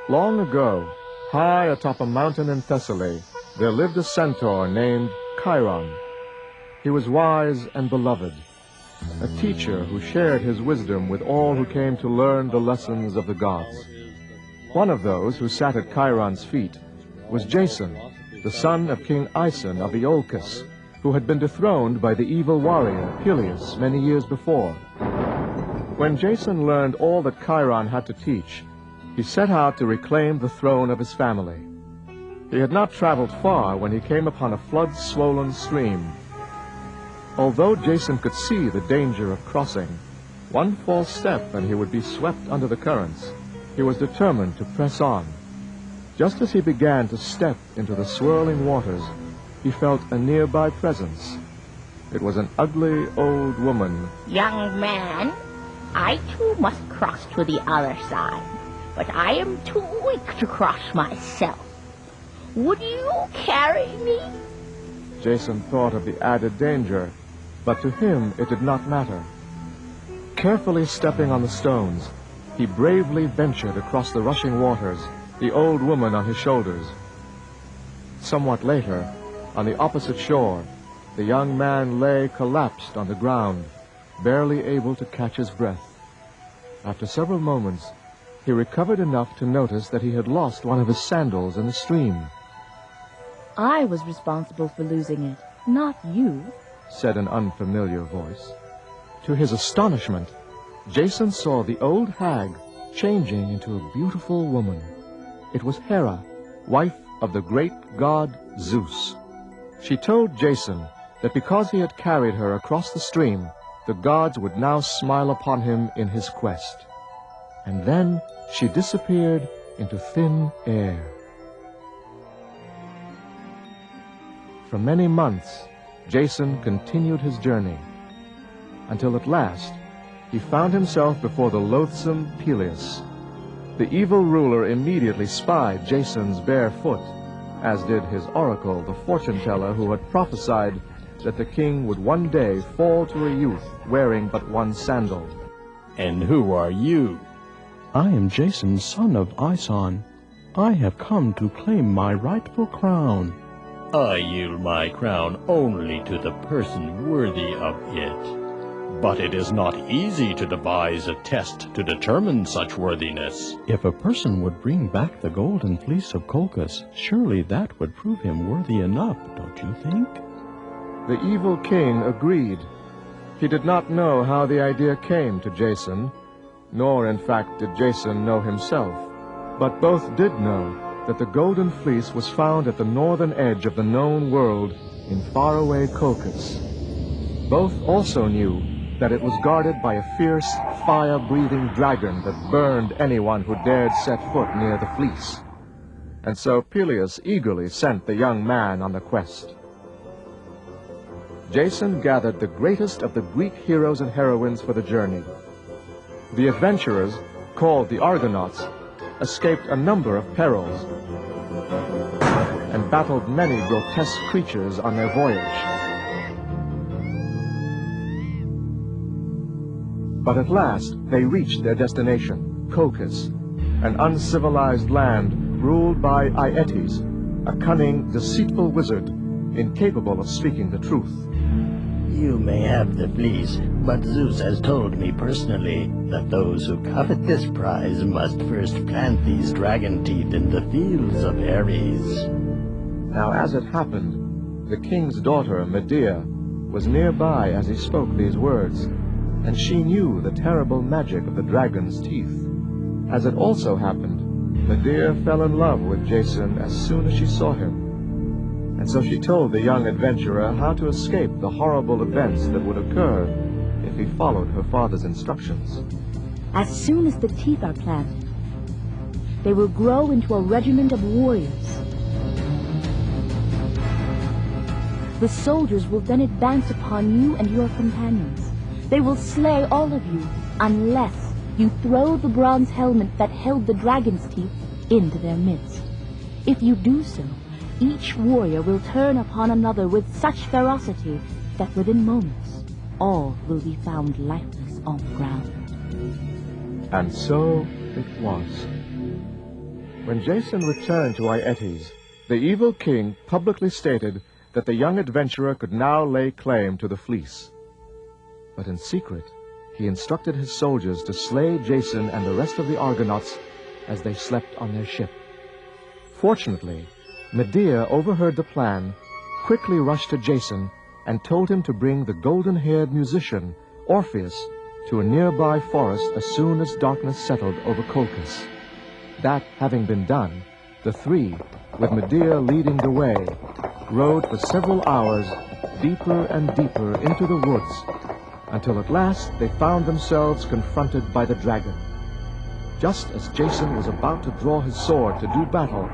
Long ago, high atop a mountain in Thessaly, there lived a centaur named Chiron. He was wise and beloved, a teacher who shared his wisdom with all who came to learn the lessons of the gods. One of those who sat at Chiron's feet was Jason, the son of King Aeson of Iolcus, who had been dethroned by the evil warrior Peleus many years before. When Jason learned all that Chiron had to teach, he set out to reclaim the throne of his family. He had not traveled far when he came upon a flood-swollen stream. Although Jason could see the danger of crossing, one false step and he would be swept under the currents, he was determined to press on. Just as he began to step into the swirling waters, he felt a nearby presence. It was an ugly old woman. Young man, I too must cross to the other side, but I am too weak to cross myself. Would you carry me? Jason thought of the added danger, but to him it did not matter. Carefully stepping on the stones, he bravely ventured across the rushing waters, the old woman on his shoulders. Somewhat later, on the opposite shore, the young man lay collapsed on the ground, barely able to catch his breath. After several moments, he recovered enough to notice that he had lost one of his sandals in the stream. I was responsible for losing it, not you, said an unfamiliar voice. To his astonishment, Jason saw the old hag changing into a beautiful woman. It was Hera, wife of the great god Zeus. She told Jason that because he had carried her across the stream, the gods would now smile upon him in his quest. And then she disappeared into thin air. For many months, Jason continued his journey, until at last he found himself before the loathsome Peleus. The evil ruler immediately spied Jason's bare foot, as did his oracle, the fortune-teller who had prophesied that the king would one day fall to a youth wearing but one sandal. And who are you? I am Jason, son of Aeson. I have come to claim my rightful crown. I yield my crown only to the person worthy of it. But it is not easy to devise a test to determine such worthiness. If a person would bring back the golden fleece of Colchis, surely that would prove him worthy enough, don't you think? The evil king agreed. He did not know how the idea came to Jason, nor in fact did Jason know himself. But both did know that the golden fleece was found at the northern edge of the known world in faraway Colchis. Both also knew that it was guarded by a fierce, fire-breathing dragon that burned anyone who dared set foot near the fleece. And so Peleus eagerly sent the young man on the quest. Jason gathered the greatest of the Greek heroes and heroines for the journey. The adventurers, called the Argonauts, escaped a number of perils and battled many grotesque creatures on their voyage. But at last they reached their destination, Colchis, an uncivilized land ruled by Aeetes, a cunning, deceitful wizard, incapable of speaking the truth. You may have the fleece, but Zeus has told me personally that those who covet this prize must first plant these dragon teeth in the fields of Ares. Now as it happened, the king's daughter, Medea, was nearby as he spoke these words, and she knew the terrible magic of the dragon's teeth. As it also happened, Medea fell in love with Jason as soon as she saw him. And so she told the young adventurer how to escape the horrible events that would occur if he followed her father's instructions. As soon as the teeth are planted, they will grow into a regiment of warriors. The soldiers will then advance upon you and your companions. They will slay all of you unless you throw the bronze helmet that held the dragon's teeth into their midst. If you do so, each warrior will turn upon another with such ferocity that within moments all will be found lifeless on the ground. And so it was. When Jason returned to Aeetes, the evil king publicly stated that the young adventurer could now lay claim to the fleece. But in secret, he instructed his soldiers to slay Jason and the rest of the Argonauts as they slept on their ship. Fortunately, Medea overheard the plan, quickly rushed to Jason, and told him to bring the golden-haired musician, Orpheus, to a nearby forest as soon as darkness settled over Colchis. That having been done, the three, with Medea leading the way, rode for several hours deeper and deeper into the woods, until at last they found themselves confronted by the dragon. Just as Jason was about to draw his sword to do battle,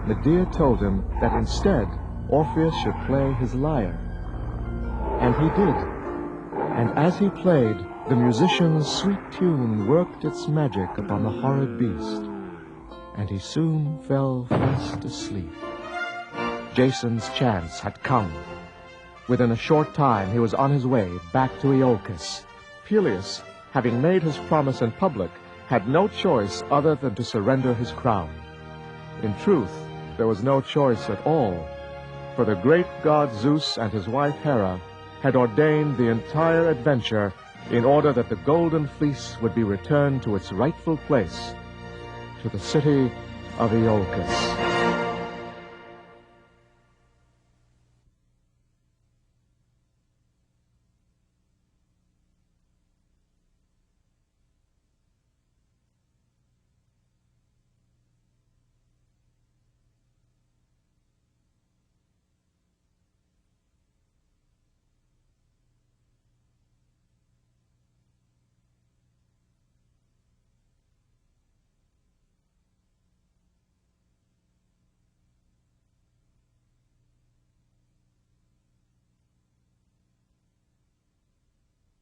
Medea told him that instead Orpheus should play his lyre. And he did. And as he played, the musician's sweet tune worked its magic upon the horrid beast, and he soon fell fast asleep. Jason's chance had come. Within a short time he was on his way back to Iolcus. Peleus, having made his promise in public, had no choice other than to surrender his crown. In truth, there was no choice at all, for the great god Zeus and his wife Hera had ordained the entire adventure in order that the golden fleece would be returned to its rightful place, to the city of Iolcus.